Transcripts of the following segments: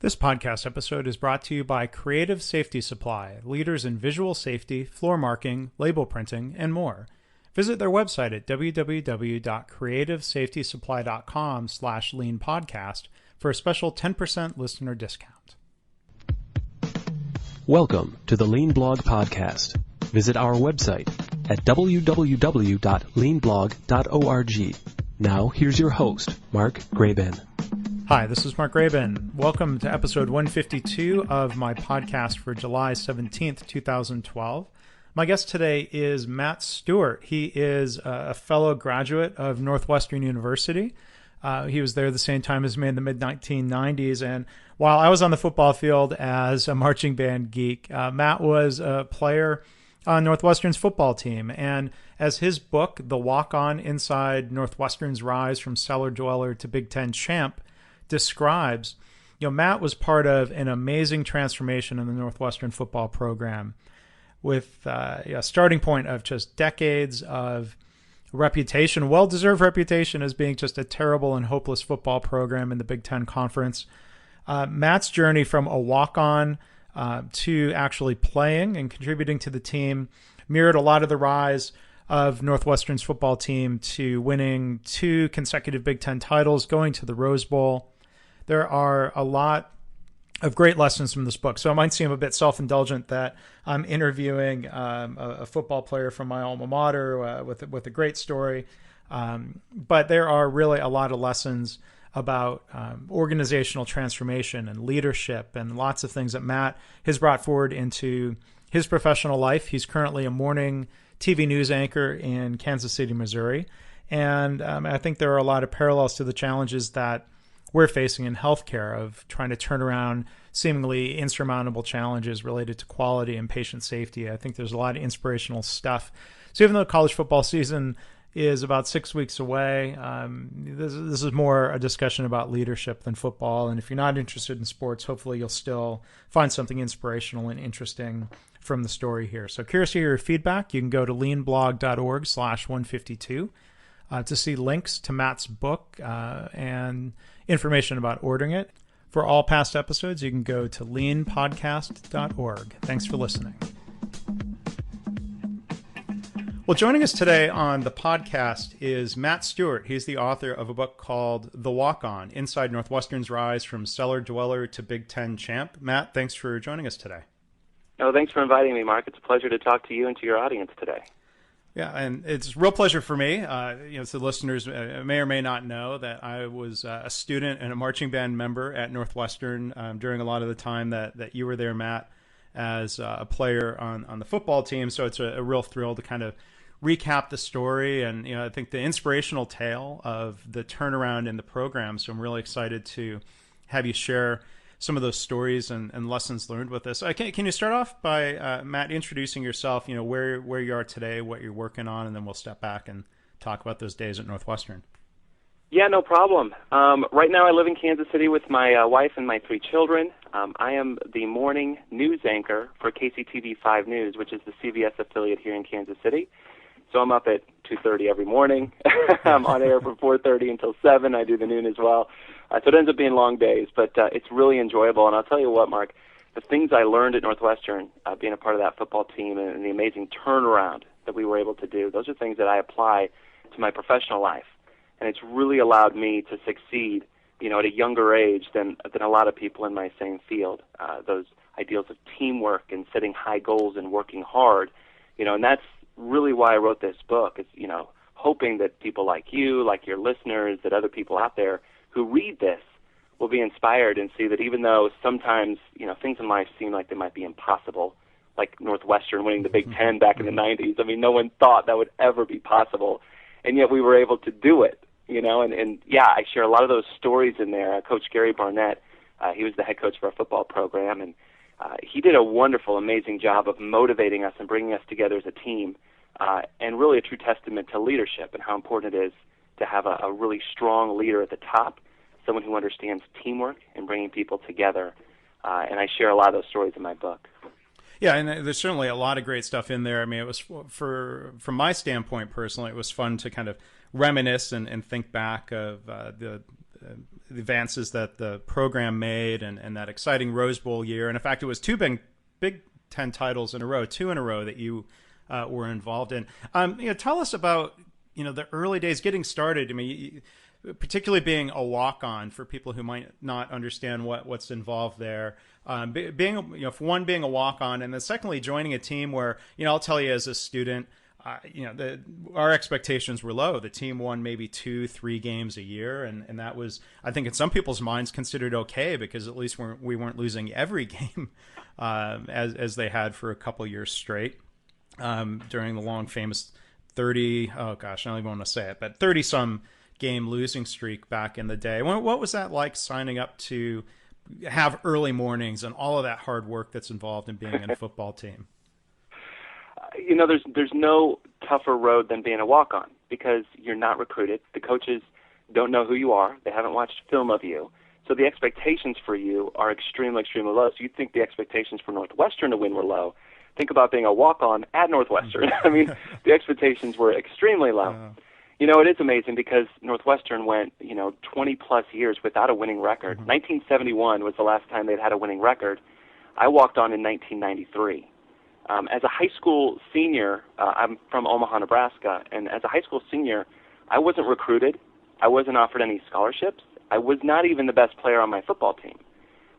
This podcast episode is brought to you by Creative Safety Supply, leaders in visual safety, floor marking, label printing, and more. Visit their website at www.creativesafetysupply.com/leanpodcast for a special 10% listener discount. Welcome to the Lean Blog Podcast. Visit our website at www.leanblog.org. Now, here's your host, Mark Graban. Hi, this is Mark Graban. Welcome to episode 152 of my podcast for July 17th, 2012. My guest today is Matt Stewart. He is a fellow graduate of Northwestern University. He was there the same time as me in the mid-1990s. And while I was on the football field as a marching band geek, Matt was a player on Northwestern's football team. And as his book, The Walk-On Inside Northwestern's Rise from Cellar Dweller to Big Ten Champ, describes, Matt was part of an amazing transformation in the Northwestern football program with a starting point of just decades of reputation, well-deserved reputation as being just a terrible and hopeless football program in the Big Ten Conference. Matt's journey from a walk-on to actually playing and contributing to the team mirrored a lot of the rise of Northwestern's football team to winning 2 consecutive Big Ten titles, going to the Rose Bowl. There are a lot of great lessons from this book. So it might seem a bit self-indulgent that I'm interviewing a football player from my alma mater with a great story. But there are really a lot of lessons about organizational transformation and leadership and lots of things that Matt has brought forward into his professional life. He's currently a morning TV news anchor in Kansas City, Missouri. And I think there are a lot of parallels to the challenges that we're facing in healthcare of trying to turn around seemingly insurmountable challenges related to quality and patient safety. I think there's a lot of inspirational stuff. So even though college football season is about 6 weeks away, this is more a discussion about leadership than football. And if you're not interested in sports, hopefully you'll still find something inspirational and interesting from the story here. So curious to hear your feedback. You can go to leanblog.org/152 to see links to Matt's book and information about ordering it. For all past episodes, you can go to leanpodcast.org. Thanks for listening. Well, joining us today on the podcast is Matt Stewart. He's the author of a book called The Walk-On, Inside Northwestern's Rise from Cellar Dweller to Big Ten Champ. Matt, thanks for joining us today. Oh, thanks for inviting me, Mark. It's a pleasure to talk to you and to your audience today. Yeah, and it's a real pleasure for me. So listeners may or may not know that I was a student and a marching band member at Northwestern during a lot of the time that you were there, Matt, as a player on the football team. So it's a real thrill to kind of recap the story and, I think the inspirational tale of the turnaround in the program. So I'm really excited to have you share some of those stories and lessons learned with this. Can you start off by, Matt, introducing yourself, where you are today, what you're working on, and then we'll step back and talk about those days at Northwestern. Yeah, no problem. Right now I live in Kansas City with my wife and my 3 children. I am the morning news anchor for KCTV 5 News, which is the CBS affiliate here in Kansas City. So I'm up at 2:30 every morning. I'm on air from 4:30 until 7. I do the noon as well. So it ends up being long days, but it's really enjoyable. And I'll tell you what, Mark, the things I learned at Northwestern, being a part of that football team and the amazing turnaround that we were able to do, those are things that I apply to my professional life. And it's really allowed me to succeed, at a younger age than a lot of people in my same field. Those ideals of teamwork and setting high goals and working hard, and that's really why I wrote this book. Is hoping that people like you, like your listeners, that other people out there who read this will be inspired and see that even though sometimes, things in life seem like they might be impossible, like Northwestern winning the Big Ten back in the 90s. I mean, no one thought that would ever be possible, and yet we were able to do it, and I share a lot of those stories in there. Coach Gary Barnett, he was the head coach for our football program, and he did a wonderful, amazing job of motivating us and bringing us together as a team, and really a true testament to leadership and how important it is to have a really strong leader at the top, someone who understands teamwork and bringing people together. And I share a lot of those stories in my book. Yeah, and there's certainly a lot of great stuff in there. I mean, it was from my standpoint personally, it was fun to kind of reminisce and think back of the advances that the program made, and that exciting Rose Bowl year. And in fact, it was two Big Ten titles in a row, two in a row that you were involved in. Tell us about the early days getting started. I mean, particularly being a walk-on for people who might not understand what's involved there. Being for one, being a walk-on, and then secondly, joining a team where I'll tell you as a student. Our expectations were low. The team won maybe 2-3 games a year, and that was, I think, in some people's minds, considered okay because at least we weren't losing every game as they had for a couple years straight during the long famous 30. Oh gosh, I don't even want to say it, but 30-some game losing streak back in the day. What was that like, signing up to have early mornings and all of that hard work that's involved in being in a football team? There's no tougher road than being a walk-on because you're not recruited. The coaches don't know who you are. They haven't watched film of you. So the expectations for you are extremely, extremely low. So you'd think the expectations for Northwestern to win were low. Think about being a walk-on at Northwestern. I mean, the expectations were extremely low. It is amazing because Northwestern went, 20-plus years without a winning record. 1971 was the last time they'd had a winning record. I walked on in 1993. As a high school senior, I'm from Omaha, Nebraska, and as a high school senior, I wasn't recruited. I wasn't offered any scholarships. I was not even the best player on my football team.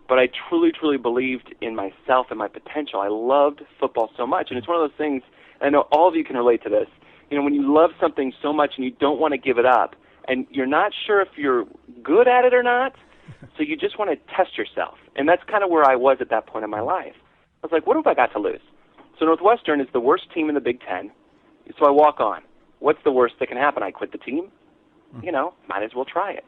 But I truly, truly believed in myself and my potential. I loved football so much, and it's one of those things, I know all of you can relate to this, when you love something so much and you don't want to give it up, and you're not sure if you're good at it or not, so you just want to test yourself. And that's kind of where I was at that point in my life. I was like, what have I got to lose? So Northwestern is the worst team in the Big Ten, so I walk on. What's the worst that can happen? I quit the team? Might as well try it.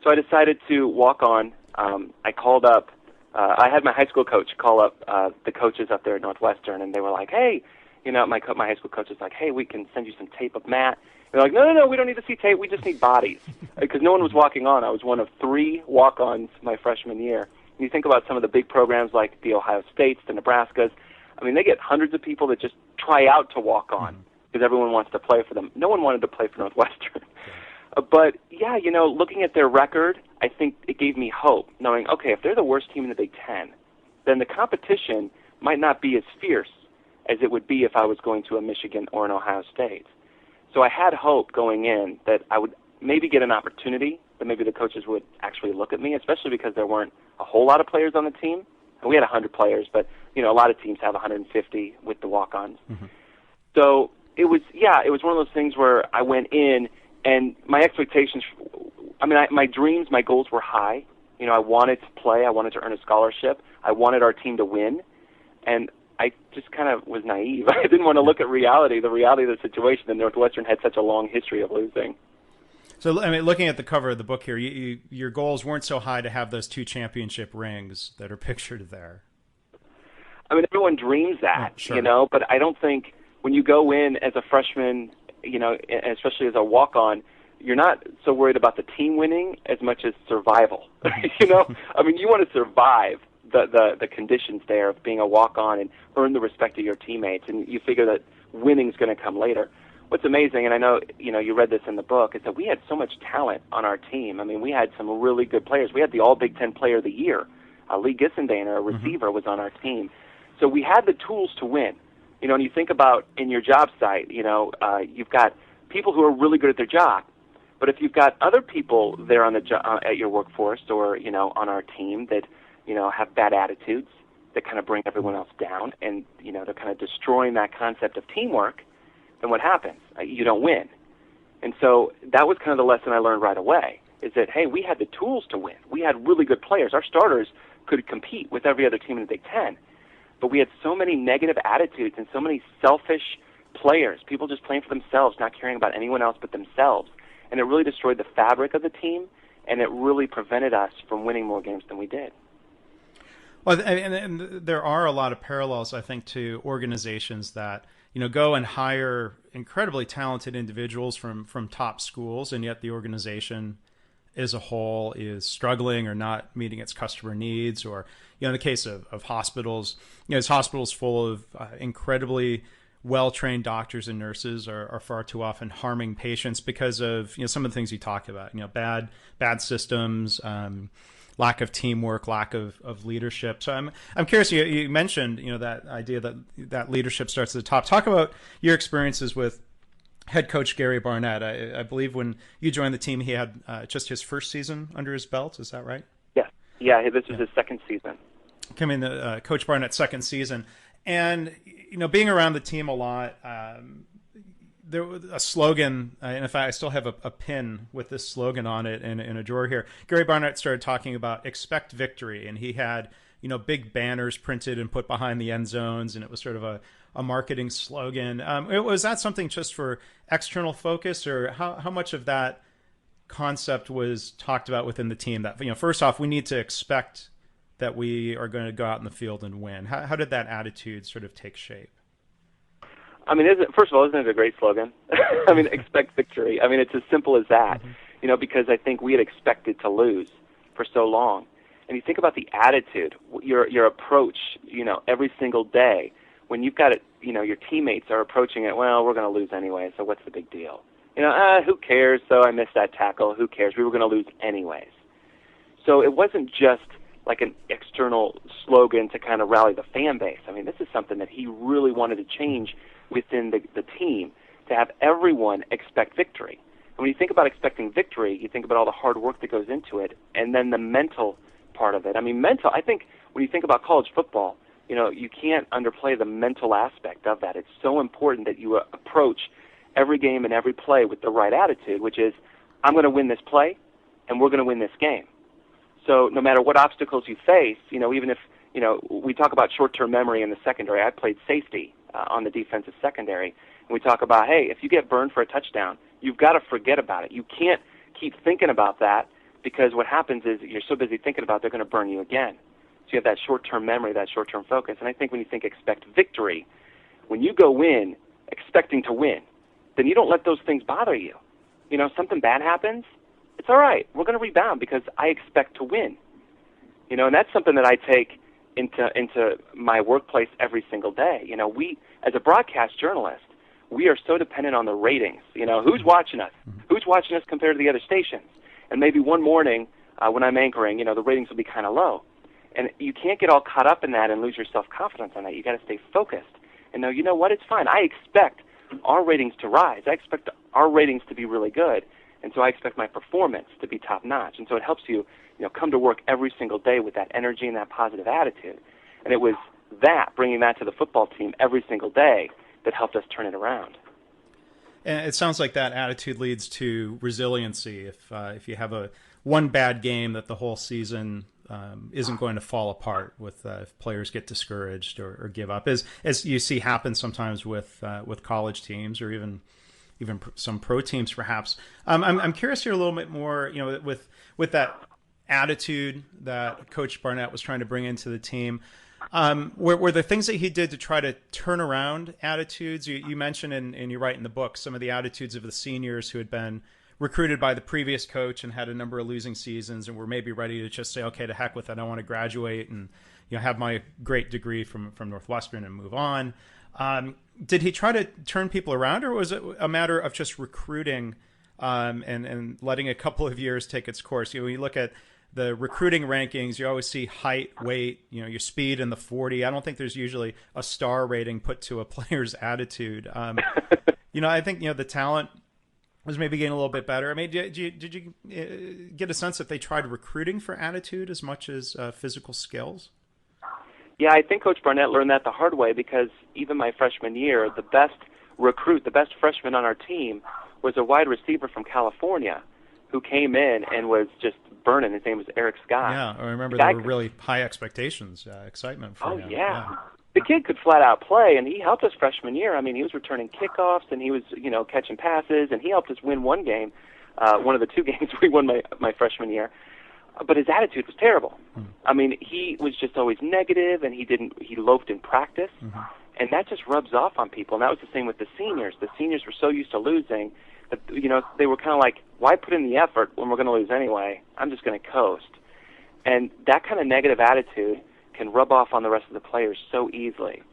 So I decided to walk on. I called up, I had my high school coach call up the coaches up there at Northwestern, and they were like, hey, my high school coach was like, hey, we can send you some tape of Matt. And they're like, no, we don't need to see tape. We just need bodies. Because no one was walking on. I was one of 3 walk-ons my freshman year. And you think about some of the big programs like the Ohio States, the Nebraskas. I mean, they get hundreds of people that just try out to walk on because everyone wants to play for them. No one wanted to play for Northwestern. But, yeah, looking at their record, I think it gave me hope, knowing, okay, if they're the worst team in the Big Ten, then the competition might not be as fierce as it would be if I was going to a Michigan or an Ohio State. So I had hope going in that I would maybe get an opportunity, that maybe the coaches would actually look at me, especially because there weren't a whole lot of players on the team. We had 100 players, but, a lot of teams have 150 with the walk-ons. So it was one of those things where I went in, and my expectations, my dreams, my goals were high. I wanted to play. I wanted to earn a scholarship. I wanted our team to win, and I just kind of was naive. I didn't want to look at the reality of the situation, that Northwestern had such a long history of losing. So, looking at the cover of the book here, your goals weren't so high to have those 2 championship rings that are pictured there. Everyone dreams that, sure. But I don't think when you go in as a freshman, especially as a walk-on, you're not so worried about the team winning as much as survival. You want to survive the conditions there of being a walk-on and earn the respect of your teammates, and you figure that winning's going to come later. What's amazing, and I know you read this in the book, is that we had so much talent on our team. We had some really good players. We had the All-Big Ten Player of the Year. Lee Gissendaner, a receiver, was on our team. So we had the tools to win. And you think about in your job site, you've got people who are really good at their job. But if you've got other people there on the at your workforce or, on our team that, have bad attitudes that kind of bring everyone else down and, they're kind of destroying that concept of teamwork, then what happens? You don't win. And so that was kind of the lesson I learned right away, is that, hey, we had the tools to win. We had really good players. Our starters could compete with every other team in the Big Ten. But we had so many negative attitudes and so many selfish players, people just playing for themselves, not caring about anyone else but themselves. And it really destroyed the fabric of the team, and it really prevented us from winning more games than we did. Well, and there are a lot of parallels, I think, to organizations that, go and hire incredibly talented individuals from top schools, and yet the organization as a whole is struggling or not meeting its customer needs, or in the case of hospitals, it's hospitals full of incredibly well-trained doctors and nurses are far too often harming patients because of some of the things you talk about. Bad systems, lack of teamwork, lack of leadership. So I'm curious. You mentioned that idea that leadership starts at the top. Talk about your experiences with head coach Gary Barnett. I believe when you joined the team, he had just his first season under his belt. Is that right? Yeah. This was his second season. Coming to Coach Barnett's second season, and being around the team a lot. There was a slogan, and in fact, I still have a pin with this slogan on it in a drawer here. Gary Barnett started talking about expect victory, and he had big banners printed and put behind the end zones, and it was sort of a marketing slogan. Was that something just for external focus, or how much of that concept was talked about within the team? That first off, we need to expect that we are going to go out in the field and win. How did that attitude sort of take shape? I mean, first of all, isn't it a great slogan? I mean, expect victory. I mean, it's as simple as that, because I think we had expected to lose for so long. And you think about the attitude, your approach, every single day, when you've got it, your teammates are approaching it, well, we're going to lose anyway, so what's the big deal? Who cares? So I missed that tackle. Who cares? We were going to lose anyways. So it wasn't just like an external slogan to kind of rally the fan base. I mean, this is something that he really wanted to change within the team, to have everyone expect victory. And when you think about expecting victory, you think about all the hard work that goes into it, and then the mental part of it. I mean, I think when you think about college football, you can't underplay the mental aspect of that. It's so important that you approach every game and every play with the right attitude, which is, I'm going to win this play, and we're going to win this game. So no matter what obstacles you face, even if, we talk about short-term memory in the secondary. I played safety on the defensive secondary, and we talk about, hey, if you get burned for a touchdown, you've got to forget about it. You can't keep thinking about that, because what happens is you're so busy thinking about they're going to burn you again. So you have that short-term memory, that short-term focus. And I think when you think expect victory, when you go in expecting to win, then you don't let those things bother you. Something bad happens, it's all right. We're going to rebound because I expect to win. And that's something that I take into my workplace every single day. We, as a broadcast journalist, we are so dependent on the ratings. Who's watching us? Who's watching us compared to the other stations? And maybe one morning when I'm anchoring, the ratings will be kind of low. And you can't get all caught up in that and lose your self-confidence on that. You got to stay focused. And know, you know what? It's fine. I expect our ratings to rise. I expect our ratings to be really good. And so I expect my performance to be top-notch. And so it helps you, come to work every single day with that energy and that positive attitude. And it was that, bringing that to the football team every single day, that helped us turn it around. And it sounds like that attitude leads to resiliency. If you have one bad game, that the whole season isn't going to fall apart if players get discouraged or give up, as you see happen sometimes with college teams, or even some pro teams, perhaps. I'm curious here a little bit more, with that attitude that Coach Barnett was trying to bring into the team. Were there things that he did to try to turn around attitudes? You mentioned, and you write in the book, some of the attitudes of the seniors who had been recruited by the previous coach and had a number of losing seasons and were maybe ready to just say, okay, to heck with it, I want to graduate and have my great degree from Northwestern and move on. Did he try to turn people around, or was it a matter of just recruiting and letting a couple of years take its course? When you look at the recruiting rankings, you always see height, weight, your speed in the 40. I don't think there's usually a star rating put to a player's attitude. I think, the talent was maybe getting a little bit better. I mean, did you get a sense that they tried recruiting for attitude as much as physical skills? Yeah, I think Coach Barnett learned that the hard way, because even my freshman year, the best recruit, the best freshman on our team was a wide receiver from California who came in and was just burning. His name was Eric Scott. Yeah, I remember there were really high expectations, excitement for him. Oh, yeah. The kid could flat out play, and he helped us freshman year. I mean, he was returning kickoffs, and he was, catching passes, and he helped us win one game, one of the two games we won my freshman year. But his attitude was terrible. I mean, he was just always negative, and he loafed in practice, and that just rubs off on people. And that was the same with the seniors. The seniors were so used to losing that, they were kind of like, why put in the effort when we're going to lose anyway? I'm just going to coast. And that kind of negative attitude can rub off on the rest of the players so easily.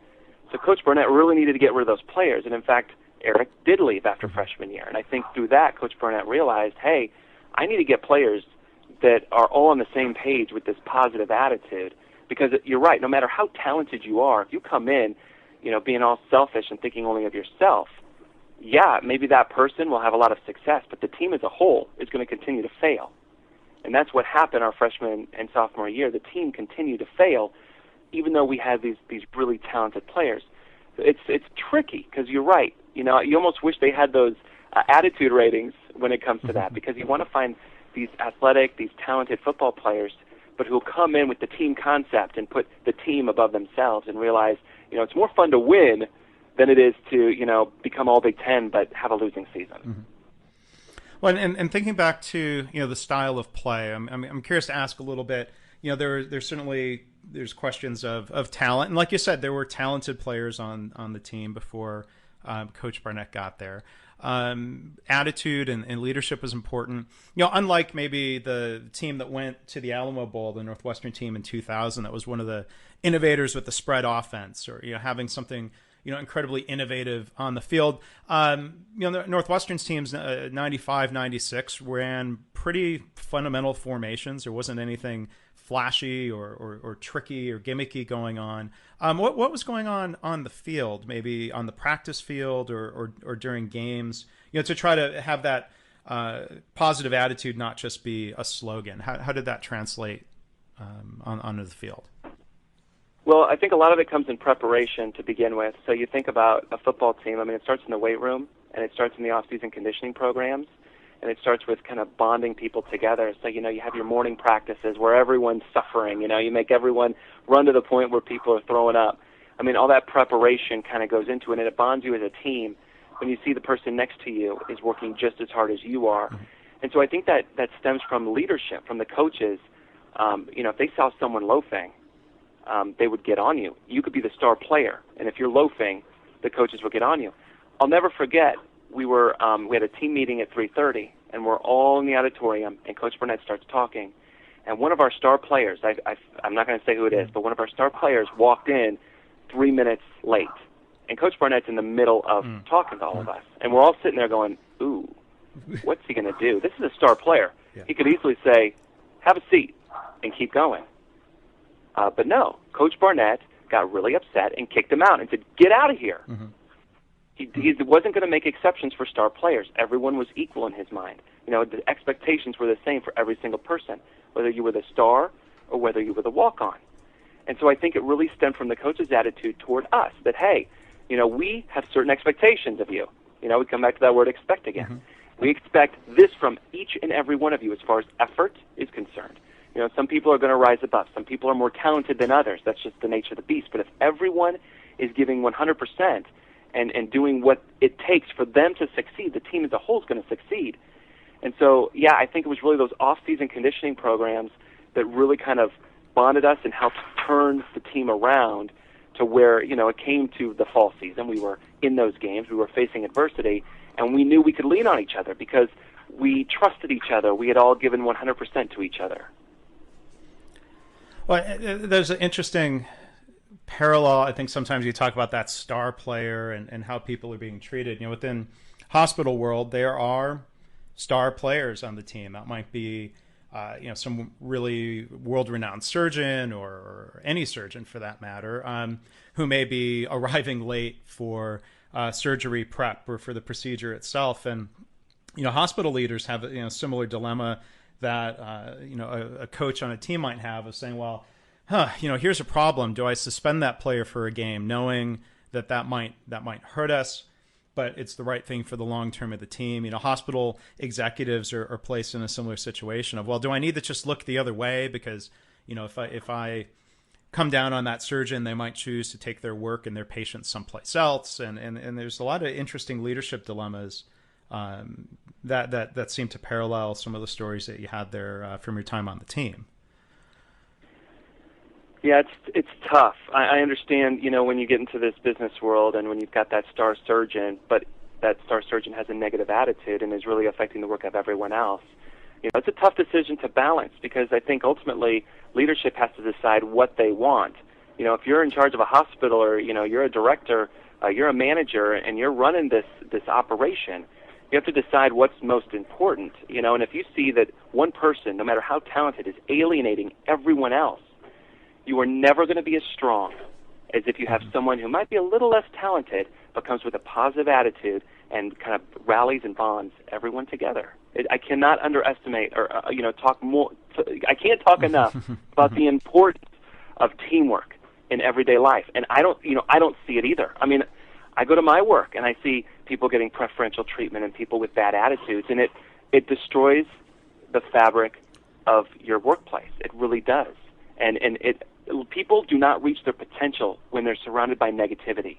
So Coach Barnett really needed to get rid of those players. And in fact, Eric did leave after freshman year. And I think through that, Coach Barnett realized, hey, I need to get players that are all on the same page with this positive attitude. Because you're right, no matter how talented you are, if you come in, being all selfish and thinking only of yourself, yeah, maybe that person will have a lot of success, but the team as a whole is going to continue to fail. And that's what happened our freshman and sophomore year. The team continued to fail, even though we had these really talented players. It's tricky because you're right. You almost wish they had those attitude ratings when it comes to that, because you want to find these athletic, these talented football players, but who'll come in with the team concept and put the team above themselves and realize, it's more fun to win than it is to, become all Big Ten but have a losing season. Mm-hmm. Well, and thinking back to, the style of play, I'm curious to ask a little bit, there's certainly questions of talent. And like you said, there were talented players on the team before Coach Barnett got there. Attitude and leadership was important. Unlike maybe the team that went to the Alamo Bowl, the Northwestern team in 2000, that was one of the innovators with the spread offense, or having something incredibly innovative on the field. Northwestern's teams 95, 96 ran pretty fundamental formations. There wasn't anything flashy or tricky or gimmicky going on. What was going on the field, maybe on the practice field or during games, to try to have that positive attitude not just be a slogan? How did that translate onto the field? Well, I think a lot of it comes in preparation to begin with. So you think about a football team. It starts in the weight room, and it starts in the off-season conditioning programs, and it starts with kind of bonding people together. So, you have your morning practices where everyone's suffering. You make everyone run to the point where people are throwing up. All that preparation kind of goes into it, and it bonds you as a team when you see the person next to you is working just as hard as you are. And so I think that stems from leadership, from the coaches. If they saw someone loafing, they would get on you. You could be the star player, and if you're loafing, the coaches would get on you. I'll never forget, we had a team meeting at 3:30, and we're all in the auditorium, and Coach Barnett starts talking. And one of our star players, I'm not going to say who it is, but one of our star players walked in 3 minutes late. And Coach Barnett's in the middle of talking to all of us. And we're all sitting there going, ooh, what's he going to do? This is a star player. Yeah. He could easily say, have a seat, and keep going. But no, Coach Barnett got really upset and kicked him out and said, get out of here. Mm-hmm. He wasn't going to make exceptions for star players. Everyone was equal in his mind. The expectations were the same for every single person, whether you were the star or whether you were the walk-on. And so I think it really stemmed from the coach's attitude toward us that, hey, we have certain expectations of you. We come back to that word expect again. Mm-hmm. We expect this from each and every one of you as far as effort is concerned. Some people are going to rise above. Some people are more talented than others. That's just the nature of the beast. But if everyone is giving 100% and doing what it takes for them to succeed, the team as a whole is going to succeed. And so, yeah, I think it was really those off-season conditioning programs that really kind of bonded us and helped turn the team around to where, it came to the fall season. We were in those games. We were facing adversity, and we knew we could lean on each other because we trusted each other. We had all given 100% to each other. Well, there's an interesting parallel. I think sometimes you talk about that star player and how people are being treated. Within hospital world, there are star players on the team. That might be, some really world-renowned surgeon or any surgeon for that matter, who may be arriving late for surgery prep or for the procedure itself. And, hospital leaders have a similar dilemma that a coach on a team might have of saying, well, here's a problem. Do I suspend that player for a game, knowing that might hurt us, but it's the right thing for the long term of the team? Hospital executives are placed in a similar situation of, well, do I need to just look the other way because if I come down on that surgeon, they might choose to take their work and their patients someplace else, and there's a lot of interesting leadership dilemmas that seem to parallel some of the stories that you had there from your time on the team. Yeah, it's tough. I understand, when you get into this business world and when you've got that star surgeon, but that star surgeon has a negative attitude and is really affecting the work of everyone else. It's a tough decision to balance because I think ultimately leadership has to decide what they want. If you're in charge of a hospital, or you're a director, you're a manager, and you're running this operation, you have to decide what's most important. And if you see that one person, no matter how talented, is alienating everyone else, you are never going to be as strong as if you have someone who might be a little less talented but comes with a positive attitude and kind of rallies and bonds everyone together. I cannot underestimate or talk more. I can't talk enough about the importance of teamwork in everyday life, and I don't see it either. I mean, I go to my work and I see people getting preferential treatment and people with bad attitudes, and it destroys the fabric of your workplace. It really does, and people do not reach their potential when they're surrounded by negativity.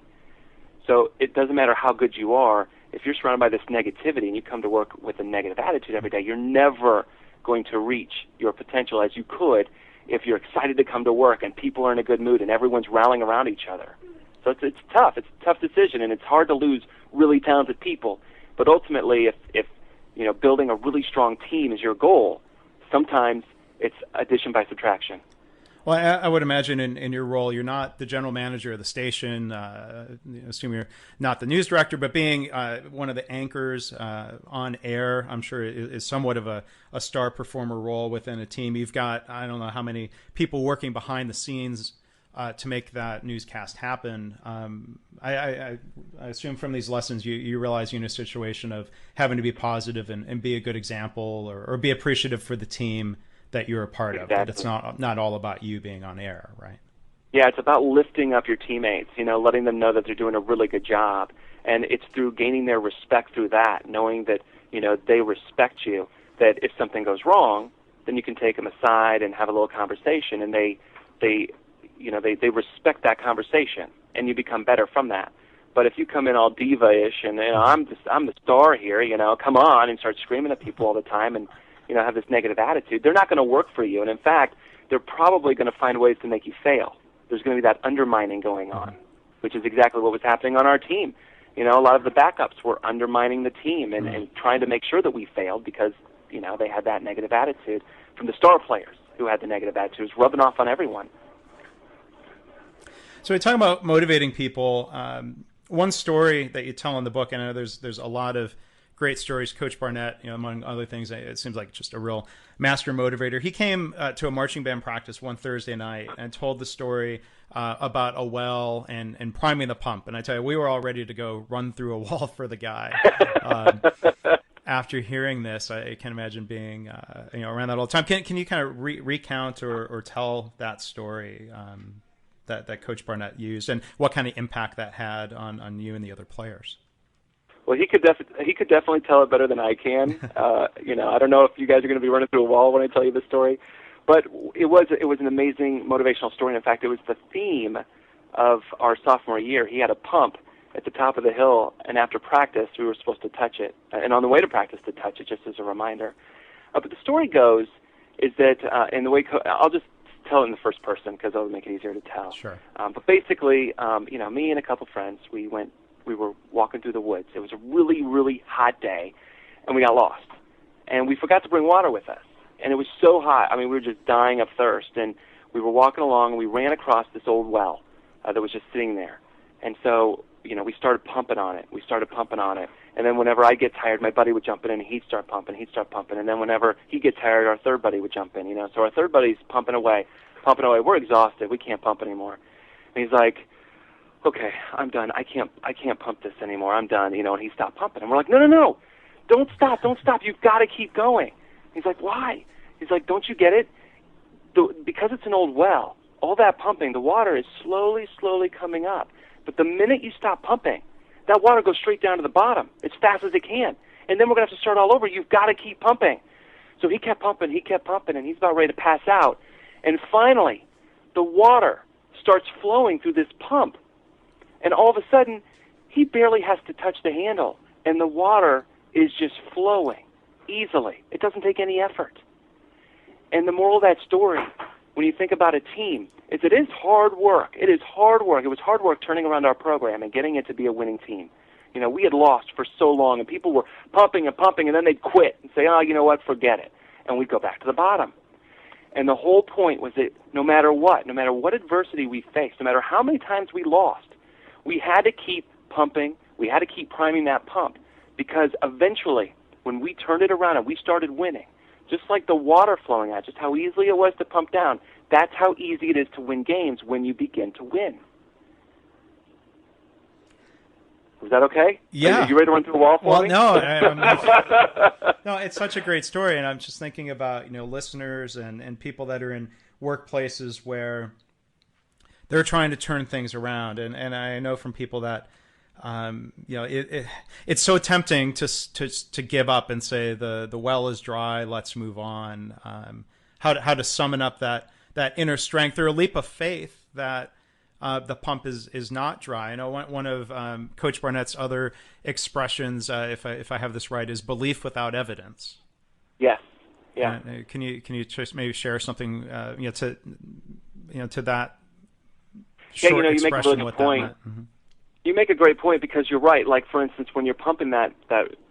So it doesn't matter how good you are. If you're surrounded by this negativity and you come to work with a negative attitude every day, you're never going to reach your potential as you could if you're excited to come to work and people are in a good mood and everyone's rallying around each other. So it's tough. It's a tough decision, and it's hard to lose really talented people. But ultimately, if building a really strong team is your goal, sometimes it's addition by subtraction. Well, I would imagine in your role, you're not the general manager of the station. Assume you're not the news director, but being one of the anchors on air, I'm sure is somewhat of a star performer role within a team. You've got, I don't know how many people working behind the scenes to make that newscast happen. I assume from these lessons, you realize you're in a situation of having to be positive and be a good example or be appreciative for the team that you're a part of, that it's not all about you being on air, right? Yeah, it's about lifting up your teammates, letting them know that they're doing a really good job. And it's through gaining their respect through that, knowing that, they respect you, that if something goes wrong, then you can take them aside and have a little conversation, and they respect that conversation, and you become better from that. But if you come in all diva-ish and, I'm the star here, come on, and start screaming at people all the time and, have this negative attitude, they're not going to work for you. And in fact, they're probably going to find ways to make you fail. There's going to be that undermining going on, which is exactly what was happening on our team. A lot of the backups were undermining the team and trying to make sure that we failed because, they had that negative attitude from the star players who had the negative attitude. It was rubbing off on everyone. So we talk about motivating people. One story that you tell in the book, and I know there's a lot of great stories. Coach Barnett, among other things, it seems like just a real master motivator. He came to a marching band practice one Thursday night and told the story about a well and priming the pump. And I tell you, we were all ready to go run through a wall for the guy. After hearing this, I can imagine being around that all the time. Can you kind of recount or tell that story that Coach Barnett used, and what kind of impact that had on you and the other players? Well, he could definitely tell it better than I can. I don't know if you guys are going to be running through a wall when I tell you the story, but it was an amazing motivational story. And in fact, it was the theme of our sophomore year. He had a pump at the top of the hill, and after practice, we were supposed to touch it, and on the way to practice to touch it, just as a reminder. But the story goes is that, I'll just tell it in the first person because that'll make it easier to tell. Sure. But basically, me and a couple friends, we were walking through the woods. It was a really, really hot day, and we got lost. And we forgot to bring water with us. And it was so hot. I mean, we were just dying of thirst. And we were walking along, and we ran across this old well that was just sitting there. And so, we started pumping on it. And then whenever I'd get tired, my buddy would jump in, and he'd start pumping. And then whenever he'd get tired, our third buddy would jump in, So our third buddy's pumping away. We're exhausted. We can't pump anymore. And he's like, okay, I'm done. I can't pump this anymore. I'm done, and he stopped pumping. And we're like, no, don't stop. You've got to keep going. He's like, why? He's like, don't you get it? Because it's an old well, all that pumping, the water is slowly coming up. But the minute you stop pumping, that water goes straight down to the bottom as fast as it can. And then we're going to have to start all over. You've got to keep pumping. So he kept pumping, and he's about ready to pass out. And finally, the water starts flowing through this pump. And all of a sudden, he barely has to touch the handle, and the water is just flowing easily. It doesn't take any effort. And the moral of that story, when you think about a team, is it is hard work. It is hard work. It was hard work turning around our program and getting it to be a winning team. We had lost for so long, and people were pumping, and then they'd quit and say, oh, you know what, forget it. And we'd go back to the bottom. And the whole point was that no matter what adversity we faced, no matter how many times we lost, we had to keep pumping, we had to keep priming that pump, because eventually, when we turned it around and we started winning, just like the water flowing out, just how easily it was to pump down, that's how easy it is to win games when you begin to win. Was that okay? Yeah. Are you ready to run through a wall for me? No, no, it's such a great story, and I'm just thinking about listeners and people that are in workplaces where they're trying to turn things around, and I know from people that it's so tempting to give up and say the well is dry, let's move on. How to summon up that inner strength or a leap of faith that the pump is not dry. I know one of Coach Barnett's other expressions, if I have this right, is belief without evidence. Yes. Yeah. Can you just maybe share something to that short you expression? make a really good point. Mm-hmm. You make a great point, because you're right. Like, for instance, when you're pumping that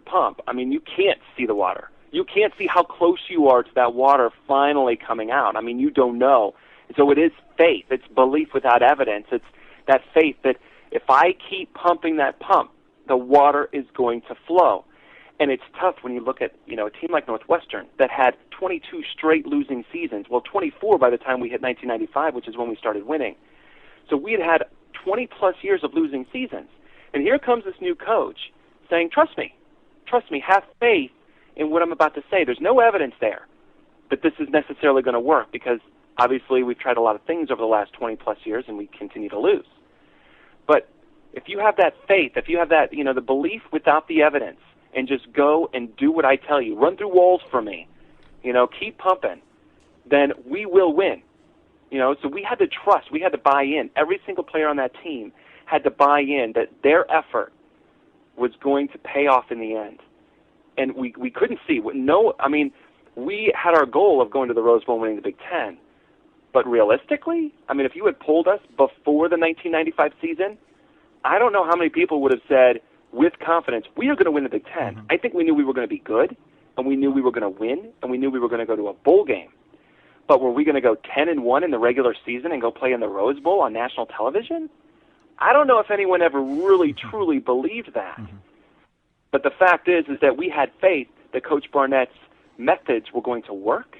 pump, I mean, you can't see the water. You can't see how close you are to that water finally coming out. I mean, you don't know. So it is faith. It's belief without evidence. It's that faith that if I keep pumping that pump, the water is going to flow. And it's tough when you look at, a team like Northwestern that had 22 straight losing seasons. Well, 24 by the time we hit 1995, which is when we started winning. So we had 20-plus years of losing seasons. And here comes this new coach saying, trust me, have faith in what I'm about to say. There's no evidence there that this is necessarily going to work, because obviously we've tried a lot of things over the last 20-plus years and we continue to lose. But if you have that faith, if you have that, the belief without the evidence, and just go and do what I tell you, run through walls for me, keep pumping, then we will win. So we had to trust, we had to buy in. Every single player on that team had to buy in that their effort was going to pay off in the end. And we couldn't see. We had our goal of going to the Rose Bowl and winning the Big Ten. But realistically, if you had polled us before the 1995 season, I don't know how many people would have said with confidence, we are going to win the Big Ten. Mm-hmm. I think we knew we were going to be good, and we knew we were going to win, and we knew we were going to go to a bowl game. But were we going to go 10-1 in the regular season and go play in the Rose Bowl on national television? I don't know if anyone ever really, truly believed that. Mm-hmm. But the fact is that we had faith that Coach Barnett's methods were going to work,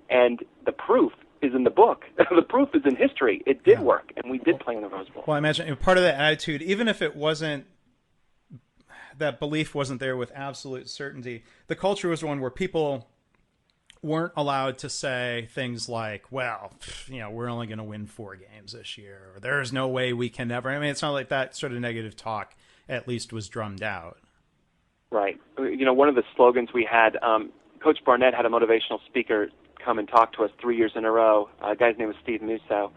and the proof is in the book. The proof is in history. It did work, and we did play in the Rose Bowl. Well, I imagine part of that attitude, even if it wasn't, that belief wasn't there with absolute certainty, the culture was one where people weren't allowed to say things like, well, we're only going to win 4 games this year, or there's no way we can ever. It's not like that sort of negative talk at least was drummed out. Right. One of the slogans we had, Coach Barnett had a motivational speaker come and talk to us 3 years in a row. A guy's name was Steve Musso.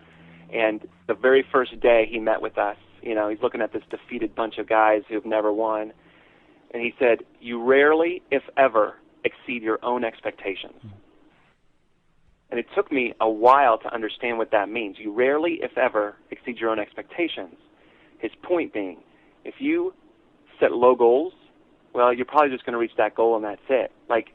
And the very first day he met with us, he's looking at this defeated bunch of guys who've never won. And he said, you rarely, if ever, exceed your own expectations. Mm-hmm. And it took me a while to understand what that means. You rarely, if ever, exceed your own expectations. His point being, if you set low goals, well, you're probably just going to reach that goal and that's it. Like,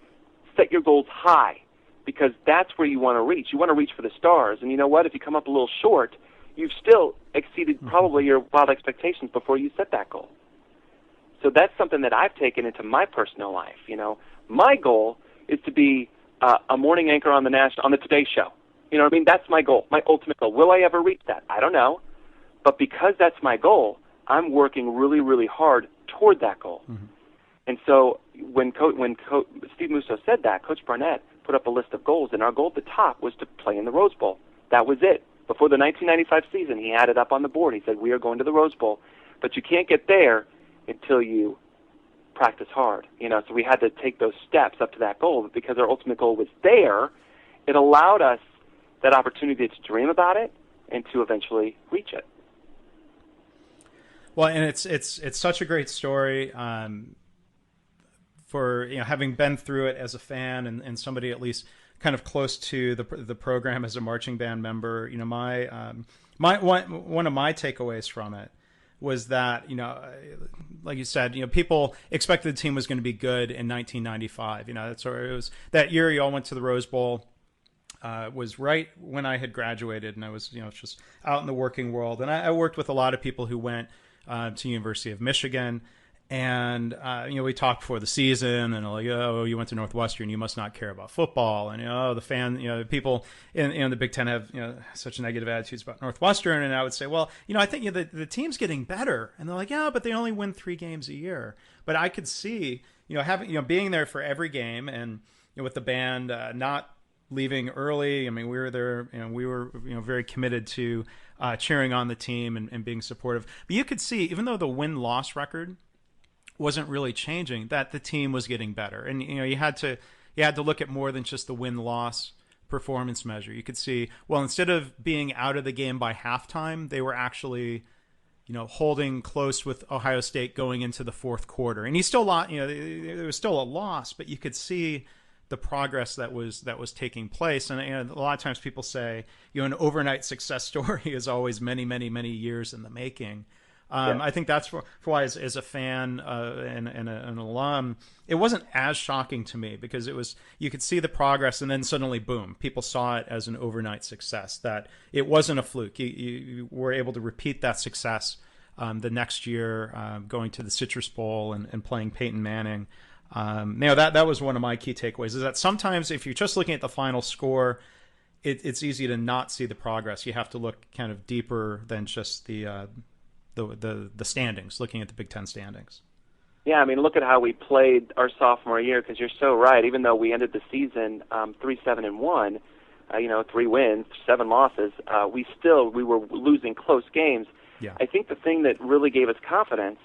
set your goals high, because that's where you want to reach. You want to reach for the stars. And you know what? If you come up a little short, you've still exceeded probably your wild expectations before you set that goal. So that's something that I've taken into my personal life. My goal is to be a morning anchor on the Today Show. You know what I mean? That's my goal, my ultimate goal. Will I ever reach that? I don't know. But because that's my goal, I'm working really, really hard toward that goal. Mm-hmm. And so when Steve Musso said that, Coach Barnett put up a list of goals, and our goal at the top was to play in the Rose Bowl. That was it. Before the 1995 season, he had it up on the board. He said, we are going to the Rose Bowl. But you can't get there until you practice hard. So we had to take those steps up to that goal. But because our ultimate goal was there, it allowed us that opportunity to dream about it and to eventually reach it. Well, and it's such a great story. For having been through it as a fan and somebody at least kind of close to the program as a marching band member, my one of my takeaways from it was that like you said, people expected the team was going to be good in 1995. That's where it was. That year, you all went to the Rose Bowl. was right when I had graduated, and I was, just out in the working world. And I worked with a lot of people who went to University of Michigan, and we talked before the season, and like, oh, you went to Northwestern, you must not care about football, and the people in the Big Ten have such negative attitudes about Northwestern, and I would say, well, I think the team's getting better, and they're like, yeah, but they only win 3 games a year. But I could see, having being there for every game, and with the band not leaving early. I mean, we were there, we were very committed to cheering on the team and being supportive. But you could see, even though the win-loss record wasn't really changing, that the team was getting better. And you had to look at more than just the win-loss performance measure. You could see, well, instead of being out of the game by halftime, they were actually holding close with Ohio State going into the fourth quarter. And he still lost, there was still a loss, but you could see the progress that was taking place. And a lot of times people say, an overnight success story is always many, many, many years in the making. I think that's for why, as a fan and an alum, it wasn't as shocking to me, because you could see the progress, and then suddenly, boom, people saw it as an overnight success, that it wasn't a fluke. You were able to repeat that success the next year, going to the Citrus Bowl and playing Peyton Manning. That was one of my key takeaways, is that sometimes if you're just looking at the final score, it's easy to not see the progress. You have to look kind of deeper than just the standings, looking at the Big Ten standings. Yeah, I mean, look at how we played our sophomore year, because you're so right. Even though we ended the season 3-7-1, 3 wins, 7 losses, we were losing close games. Yeah. I think the thing that really gave us confidence,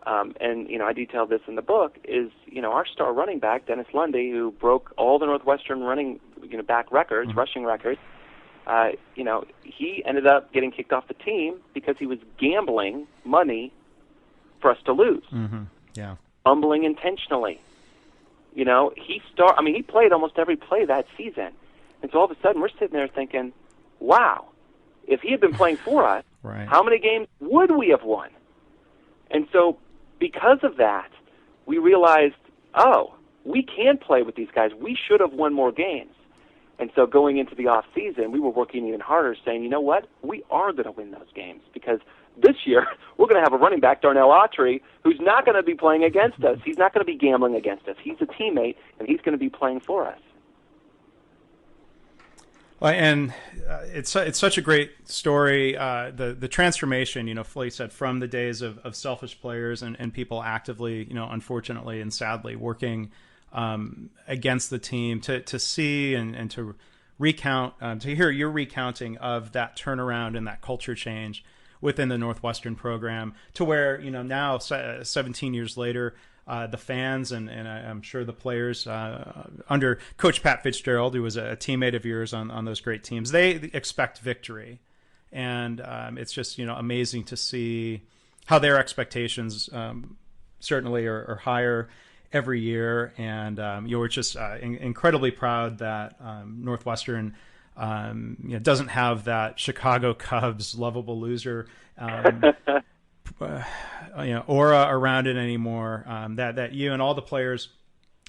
and I detailed this in the book, is our star running back, Dennis Lundy, who broke all the Northwestern running back records, rushing records. He ended up getting kicked off the team because he was gambling money for us to lose. Mm-hmm. Yeah. Fumbling intentionally. He played almost every play that season. And so all of a sudden we're sitting there thinking, wow, if he had been playing for us, right, how many games would we have won? And so because of that, we realized, oh, we can play with these guys. We should have won more games. And so going into the off season, we were working even harder, saying, you know what, we are going to win those games, because this year we're going to have a running back, Darnell Autry, who's not going to be playing against us. He's not going to be gambling against us. He's a teammate, and he's going to be playing for us. Well, and it's such a great story. The transformation, Flea said, from the days of selfish players and people actively, unfortunately and sadly working against the team, to see and to recount, to hear your recounting of that turnaround and that culture change within the Northwestern program, to where, now 17 years later, the fans and I'm sure the players under Coach Pat Fitzgerald, who was a teammate of yours on those great teams, they expect victory. And it's just, amazing to see how their expectations certainly are higher every year. And we're just incredibly proud that Northwestern doesn't have that Chicago Cubs lovable loser aura around it anymore. That you and all the players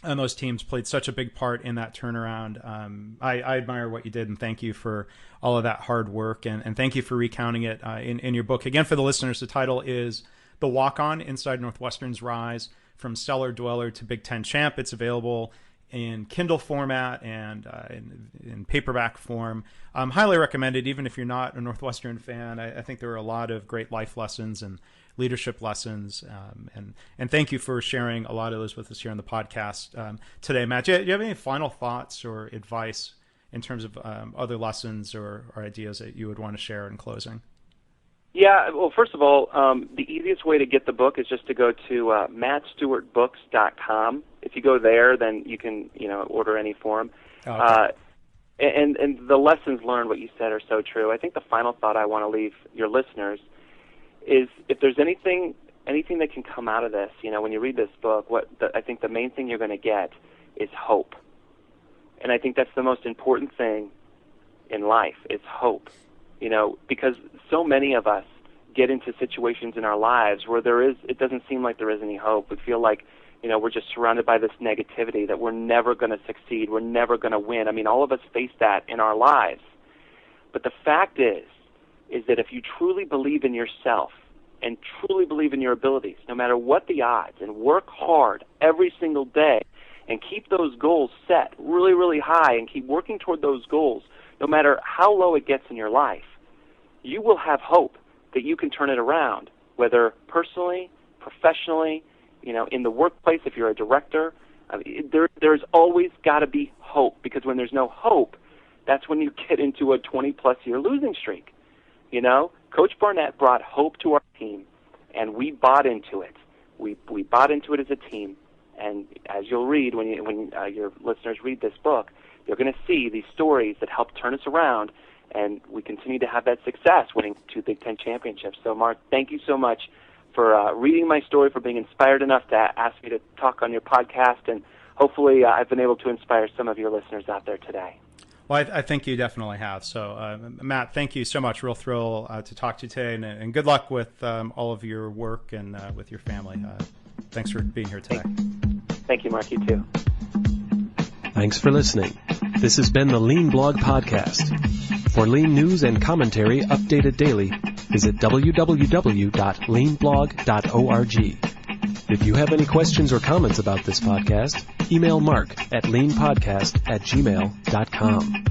on those teams played such a big part in that turnaround. I admire what you did, and thank you for all of that hard work, and thank you for recounting it in your book. Again, for the listeners, the title is The Walk-On: Inside Northwestern's Rise from Cellar Dweller to Big Ten Champ. It's available in Kindle format and in paperback form. Highly recommended, even if you're not a Northwestern fan. I think there are a lot of great life lessons and leadership lessons. And thank you for sharing a lot of those with us here on the podcast today. Matt, do you have any final thoughts or advice in terms of other lessons or ideas that you would want to share in closing? Yeah, well, first of all, the easiest way to get the book is just to go to mattstewartbooks.com. If you go there, then you can, order any form. Okay. And the lessons learned, what you said, are so true. I think the final thought I want to leave your listeners is, if there's anything that can come out of this, when you read this book, I think the main thing you're going to get is hope. And I think that's the most important thing in life, is hope. Because so many of us get into situations in our lives where it doesn't seem like there is any hope. We feel like, we're just surrounded by this negativity that we're never going to succeed, we're never going to win. I mean, all of us face that in our lives. But the fact is that if you truly believe in yourself and truly believe in your abilities, no matter what the odds, and work hard every single day and keep those goals set really, really high and keep working toward those goals, no matter how low it gets in your life, you will have hope that you can turn it around, whether personally, professionally, in the workplace, if you're a director. There's always got to be hope, because when there's no hope, that's when you get into a 20-plus year losing streak. Coach Barnett brought hope to our team, and we bought into it. We bought into it as a team, and as you'll read when your listeners read this book, you're going to see these stories that helped turn us around, and we continue to have that success, winning 2 Big Ten championships. So, Mark, thank you so much for reading my story, for being inspired enough to ask me to talk on your podcast, and hopefully I've been able to inspire some of your listeners out there today. Well, I think you definitely have. So, Matt, thank you so much. Real thrill to talk to you today, and good luck with all of your work and with your family. Thanks for being here today. Thank you, Mark. You too. Thanks for listening. This has been the Lean Blog Podcast. For lean news and commentary updated daily, visit www.leanblog.org. If you have any questions or comments about this podcast, email Mark at leanpodcast@gmail.com.